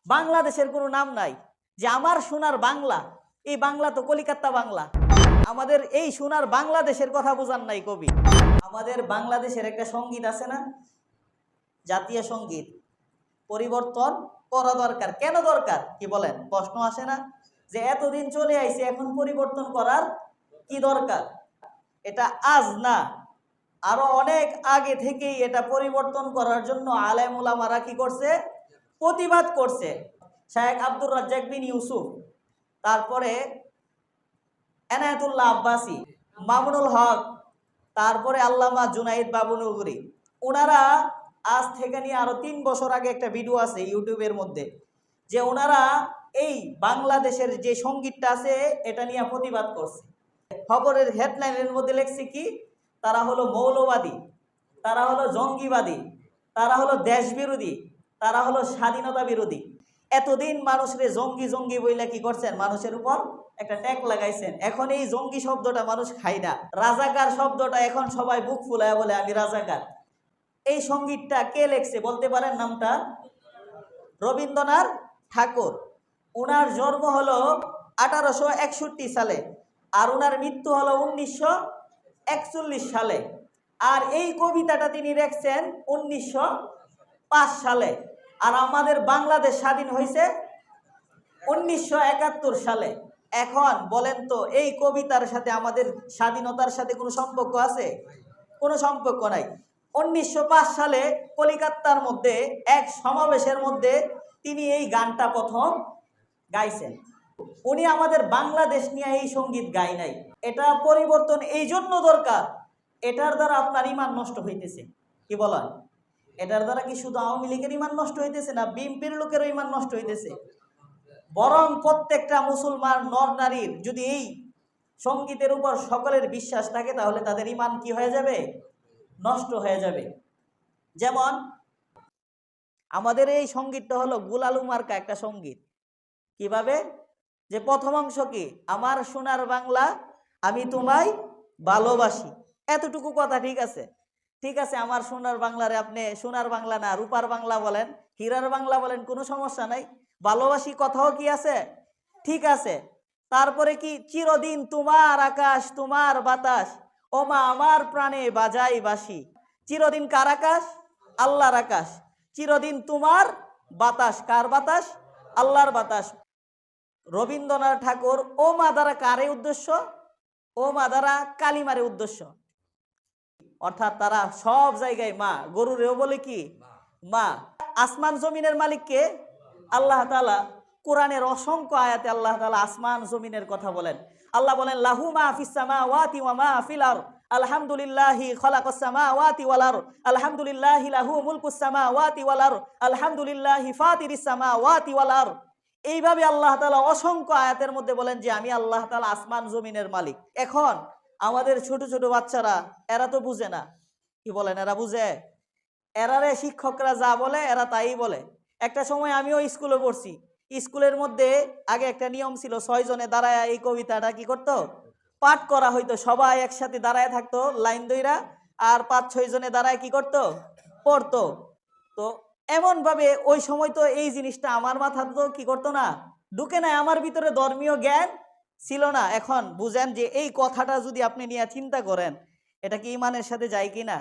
বাংলাদেশের কোনো নাম নাই যে আমার সোনার বাংলা। এই বাংলা তো কলিকাতা বাংলা। আমাদের এই সোনার বাংলাদেশের কথা বোঝান নাই কবি। আমাদের বাংলাদেশের একটা সঙ্গীত আছে না, জাতীয় সঙ্গীত, পরিবর্তন করা দরকার। কেন দরকার কি বলেন? প্রশ্ন আসে না যে এতদিন চলে আইছে, এখন পরিবর্তন করার কি দরকার? এটা আজ না, আরো অনেক আগে থেকেই এটা পরিবর্তন করার জন্য আলেম ওলামারা কি করছে? প্রতিবাদ করছে। শায়েখ আব্দুর রাজ্জাক বিন ইউসুফ, তারপরে এনায়েতুল্লাহ আব্বাসী, মামুনুল হক, তারপরে আল্লামা জুনাইদ বাবুনগরী, ওনারা আজ থেকে নিয়ে আরো 3 বছর আগে একটা ভিডিও আছে ইউটিউবের মধ্যে, যে ওনারা এই বাংলাদেশের যে সঙ্গীতটা আছে এটা নিয়ে প্রতিবাদ করছে। খবরের হেডলাইনের মধ্যে লেখছে কি, তারা হলো মৌলবাদী, তারা হলো জঙ্গিবাদী, তারা হলো দেশ বিরোধী, তারা হলো স্বাধীনতা বিরোধী। এতদিন মানুষের জঙ্গি জঙ্গি বইলা কি করছেন? মানুষের উপর একটা ট্যাগ লাগাইছেন। এখন এই জঙ্গি শব্দটা মানুষ খায় না। রাজাকার শব্দটা এখন সবাই বুক ফুলায় বলে আমি রাজাকার। এই সঙ্গীতটা কে লেখছে বলতে পারেন নামটা? রবীন্দ্রনাথ ঠাকুর। উনার জন্ম হলো 1861 সালে, আর উনার মৃত্যু হলো 1941 সালে। আর এই কবিতাটা তিনি লিখছেন 1905 সালে। আর আমাদের বাংলাদেশ স্বাধীন হয়েছে 1971 সালে। এখন বলেন তো, এই কবিতার সাথে আমাদের স্বাধীনতার সাথে কোনো সম্পর্ক আছে? কোনো সম্পর্ক নাই। 1905 সালে কলিকাতার মধ্যে এক সমাবেশের মধ্যে তিনি এই গানটা প্রথম গাইছেন। উনি আমাদের বাংলাদেশ নিয়ে এই সঙ্গীত গায় নাই। এটা পরিবর্তন এই জন্য দরকার, এটার দ্বারা আপনার ইমান নষ্ট হইতেছে। কি বলেন? এটার দ্বারা কি শুধু আওয়ামী লীগের ইমান নষ্ট হইতেছে না, বিএনপির লোকেরও ইমান নষ্ট হইতেছে? বরং প্রত্যেকটা মুসলমান নর নারীর যদি এই সঙ্গীতের উপর সকলের বিশ্বাস থাকে, তাহলে তাদের ইমান কি হয়ে যাবে? নষ্ট হয়ে যাবে। যেমন আমাদের এই সঙ্গীতটা হলো গুলালু মার্কা একটা সঙ্গীত। কিভাবে? যে প্রথম অংশ কি, আমার সোনার বাংলা আমি তোমায় ভালোবাসি, এতটুকু কথা ঠিক আছে। ঠিক আছে, আমার সোনার বাংলারে আপনি সোনার বাংলা না রূপার বাংলা বলেন, হীরার বাংলা বলেন, কোনো সমস্যা নাই। ভালোবাসি কথাও কি আছে, ঠিক আছে। তারপরে কি, চিরদিন তোমার আকাশ তোমার বাতাস, ও মা আমার প্রাণে বাজাই বাসি। চিরদিন কার আকাশ? আল্লাহর আকাশ। চিরদিন তোমার বাতাস, কার বাতাস? আল্লাহর বাতাস। রবীন্দ্রনাথ ঠাকুর ও মা দ্বারা কারে উদ্দেশ্য? ও মা দ্বারা কালিমারে উদ্দেশ্য। অর্থাৎ তারা সব জায়গায় মা, গরুরেও বলে কি মা। আসমান জমিনের মালিককে আল্লাহ তাআলা কোরআনের অসংখ্য আয়াতে আল্লাহ তাআলা আসমান জমিনের কথা বলেন। আল্লাহ বলেন, লাহু মা ফিস সামাওয়াতি ওয়া মা ফিল আরদ, আলহামদুলিল্লাহি খালাকাস সামাওয়াতি ওয়াল আরদ, আলহামদুলিল্লাহি লাহু মুলকুস সামাওয়াতি ওয়াল আরদ, আলহামদুলিল্লাহি ফাতিরিস সামাওয়াতি ওয়াল আরদ। এইভাবে আল্লাহ তাআলা অসংখ্য আয়াতের মধ্যে বলেন যে আমি আল্লাহ তাআলা আসমান জমিনের মালিক। এখন আমাদের ছোট ছোট বাচ্চারা, এরা তো বুঝে না। কি বলেন? এরা বুঝে? এরারে শিক্ষকরা যা বলে এরা তাই বলে। একটা সময় আমিও স্কুলে পড়ছি। স্কুলের মধ্যে আগে একটা নিয়ম ছিল, 6 জনে দাঁড়ায় এই কবিতাটা কি করতো? পাঠ করা হইতো। সবাই একসাথে দাঁড়ায় থাকতো লাইন দইরা, আর 5-6 জনে দাঁড়ায় কি করতো? পড়তো। তো এমন ভাবে ওই সময় তো এই জিনিসটা আমার মাথা তো কি করতো না, ঢুকে নাই। আমার ভিতরে ধর্মীয় জ্ঞান ছিল না। এখন বুঝেন যে এই কথাটা যদি আপনি নিয়ে চিন্তা করেন, এটা কি ইমানের সাথে যায় কিনা?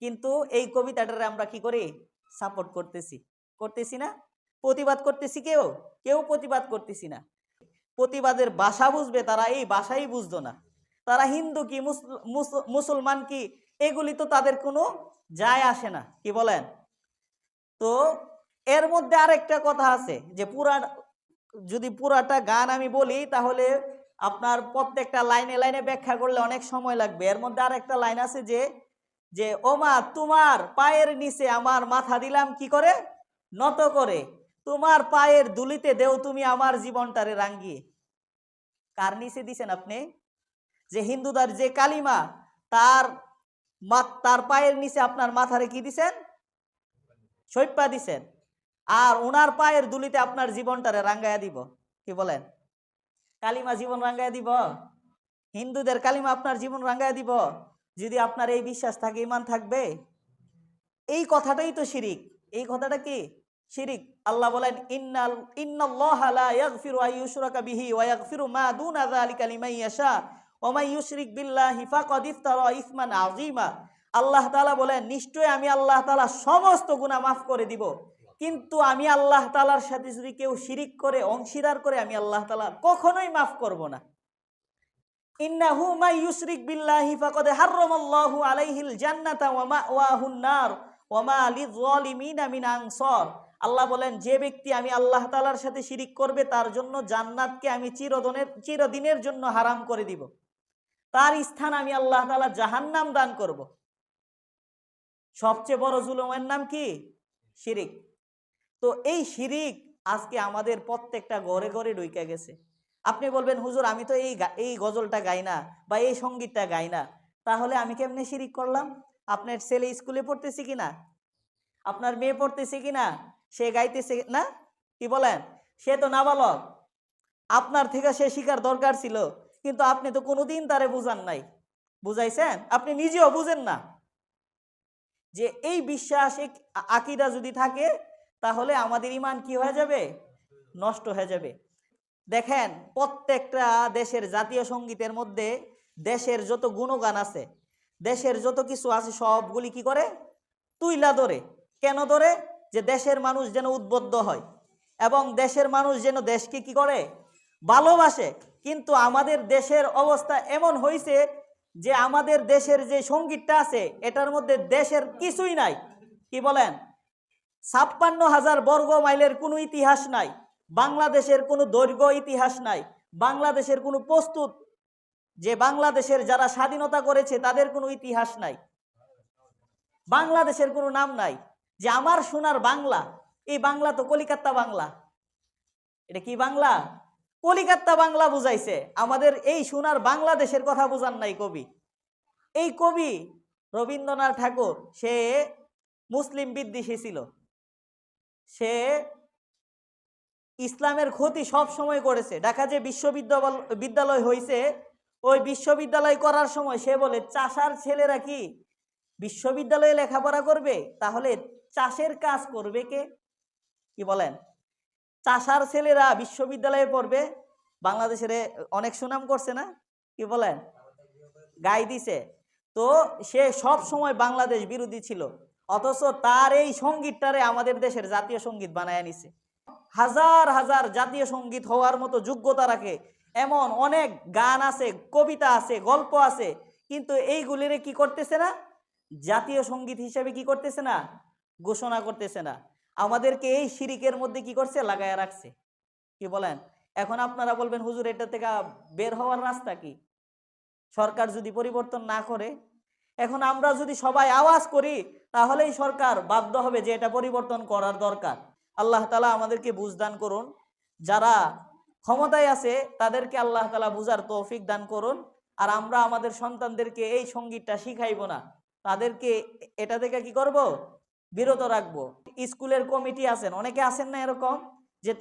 কিন্তু এই কবিতাটারে আমরা কি করি? সাপোর্ট করতেছি, করতেছি না? প্রতিবাদ করতেছি, কেউ কেউ প্রতিবাদ করতেছি না। প্রতিবাদের ভাষা বুঝবে তারা, এই ভাষাই বুঝতো না। তারা হিন্দু কি মুসলমান কি, এগুলি তো তাদের কোনো যায় আসে না। কি বলেন? তো এর মধ্যে আরেকটা কথা আছে যে যদি পুরাটা গান আমি বলি, তাহলে আপনার প্রত্যেকটা লাইনে লাইনে ব্যাখ্যা করলে অনেক সময় লাগবে। এর মধ্যে আরেকটা লাইন আছে যে যে ওমা তোমার পায়ের নিচে আমার মাথা দিলাম কি করে? নত করে। তোমার পায়ের ধুলিতে দেও তুমি আমার জীবনটারে রাঙ্গিয়ে। কার নিচে দিছেন আপনি? যে হিন্দুদার যে কালিমা, তার তার পায়ের নিচে আপনার মাথারে কি দিছেন? সৈপা দিছেন। আর ওনার পায়ের ধুলিতে আপনার জীবনটারে রাঙ্গাইয়া দিব। কি বলেন? কালিমা জীবন রাঙ্গাইয়া দিব? হিন্দুদের কালিমা আপনার জীবন রাঙ্গাইয়া দিব? যদি আপনার এই বিশ্বাস থাকে, ইমান থাকবে? এই কথাটাই তো শিরিক। এই কথাটা কি? শিরিক। আল্লাহ বলেন ইন্নাল্লাহা লা ইয়াগফিরু আন ইউশরাকা বিহি ওয়া ইয়াগফিরু মা দুনা যালিকা লিমান ইয়াশা ওয়া মান ইউশরিক বিল্লাহি ফাকাদ ইফতারা ইসমান আযীমা। আল্লাহ তাআলা বলেন নিশ্চয়ই আমি আল্লাহ তাআলা সমস্ত গুনাহ মাফ করে দিব, কিন্তু আমি আল্লাহ তাআলার সাথে যদি কেউ শিরিক করে, অংশীদার করে, আমি আল্লাহ তাআলা কখনোই মাফ করব না। ইন্নাহু মান ইউশরিক বিল্লাহি ফাকাদ হাররামাল্লাহু আলাইহিল জান্নাতা ওয়া মাওয়াহুন নার ওয়া মা লিয-যালিমিনা মিন আনসার। আল্লাহ বলেন যে ব্যক্তি আমি আল্লাহ তাআলার সাথে শিরিক করবে তার জন্য জান্নাতকে আমি চিরদিনের জন্য হারাম করে দিব, তার স্থান আমি আল্লাহ তাআলা জাহান্নাম দান করব। সবচেয়ে বড় জুলুমের নাম কি? শিরিক। তো এই শিরিক আজকে আমাদের প্রত্যেকটা ঘরে ঘরে ঢুকে গেছে। আপনি বলবেন হুজুর আমি তো এই গজলটা গাই না বা এই সঙ্গীতটা গাই না, তাহলে আমি কেমনে শিরিক করলাম? আপনার ছেলে স্কুলে পড়তেছে কিনা, আপনার মেয়ে পড়তেছে কিনা, সে গাইতেছে না, কি বলেন? সে তো নাবালক, আপনার থেকে সে শিখার দরকার ছিল, কিন্তু আপনি তো কোনোদিন তারে বুঝান নাই। বুঝাইছেন? আপনি নিজেও বুঝেন না যে এই বিশ্বাস, এই আকীদা যদি থাকে তাহলে আমাদের ঈমান কি হয়ে যাবে? নষ্ট হয়ে যাবে। দেখেন প্রত্যেকটা দেশের জাতীয় সঙ্গীতের মধ্যে দেশের যত গুণগান আছে, দেশের যত কিছু আছে সবগুলি কি করে? তুইলা ধরে। কেন ধরে? যে দেশের মানুষ যেন উদ্বুদ্ধ হয় এবং দেশের মানুষ যেন দেশকে কি করে? ভালোবাসে। কিন্তু আমাদের দেশের অবস্থা এমন হয়েছে যে আমাদের দেশের যে সঙ্গীতটা আছে এটার মধ্যে দেশের কিছুই নাই। কি বলেন? ৫৬,০০০ বর্গ মাইলের কোনো ইতিহাস নাই, বাংলাদেশের কোনো দৈর্ঘ্য ইতিহাস নাই, বাংলাদেশের কোনো প্রস্তুত, যে বাংলাদেশের যারা স্বাধীনতা করেছে তাদের কোনো ইতিহাস নাই, বাংলাদেশের কোনো নাম নাই। যে আমার সোনার বাংলা, এই বাংলা তো কলিকাতা বাংলা। এটা কি বাংলা? কলিকাতা বাংলা বুঝাইছে। আমাদের এই সোনার বাংলাদেশের কথা বুঝান নাই কবি। এই কবি রবীন্দ্রনাথ ঠাকুর সে মুসলিম বিদ্বেষী ছিল, সে ইসলামের ক্ষতি সব সময় করেছে। ঢাকা যে বিশ্ববিদ্যালয় হয়েছে, ওই বিশ্ববিদ্যালয় করার সময় সে বলে চাষার ছেলেরা কি বিশ্ববিদ্যালয়ে লেখাপড়া করবে? তাহলে চাষের কাজ করবে কে? কি বলেন? চাষার ছেলেরা বিশ্ববিদ্যালয়ে পড়বে। বাংলাদেশের অনেক সুনাম করছে না? কি বলেন? গাই দিছে। তো সে সব সময় বাংলাদেশ বিরোধী ছিল, অথচ তার এই সঙ্গীতটারে আমাদের দেশের জাতীয় সঙ্গীত বানায় নিছে। হাজার হাজার জাতীয় সঙ্গীত হওয়ার মতো যোগ্যতা রাখে এমন অনেক গান আছে, কবিতা আছে, গল্প আছে, কিন্তু এইগুলিরে কি করতেছে না? জাতীয় সঙ্গীত হিসেবে কি করতেছে না? ঘোষণা করতেছে না। আমাদেরকে এই শিরিকের মধ্যে কি করছে? লাগায়া রাখছে। কি বলেন? এখন আপনারা বলবেন হুজুর এটা থেকে বের হওয়ার রাস্তা কি? সরকার যদি পরিবর্তন না করে, এখন আমরা যদি সবাই আওয়াজ করি তাহলেই সরকার বাধ্য হবে যে এটা পরিবর্তন করার দরকার। আল্লাহ তাআলা আমাদেরকে বুঝদান করুন। যারা ক্ষমতায় আছে তাদেরকে আল্লাহ তাআলা বুঝার তৌফিক দান করুন। আর আমরা আমাদের সন্তানদেরকে এই সঙ্গীতটা শিখাইব না, তাদেরকে এটা থেকে কি করব? বিরত রাখবো। স্কুলের কমিটি আছেন, অনেকে আছেন না এরকম, যে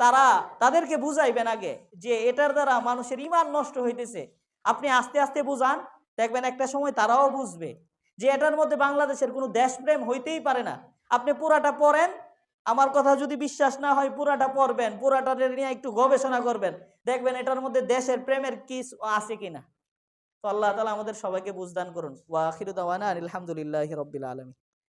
তাদেরকে বুঝাইবেন আগে যে এটার দ্বারা মানুষের ঈমান নষ্ট হইতেছে। আপনি আস্তে আস্তে বুঝান, দেখবেন একটা সময় তারাও বুঝবে যে এটার মধ্যে বাংলাদেশের কোনো দেশপ্রেম হইতেই পারে না। আপনি পুরাটা পড়েন, আমার কথা যদি বিশ্বাস না হয় পুরাটা পড়বেন, পুরাটা নিয়ে একটু গবেষণা করবেন, দেখবেন এটার মধ্যে দেশের প্রেমের কি আছে কিনা। তো আল্লাহ তাআলা আমাদের সবাইকে বুঝদান করুন। ওয়া আখিরু দাওয়ানা আলহামদুলিল্লাহি রাব্বিল আলামিন।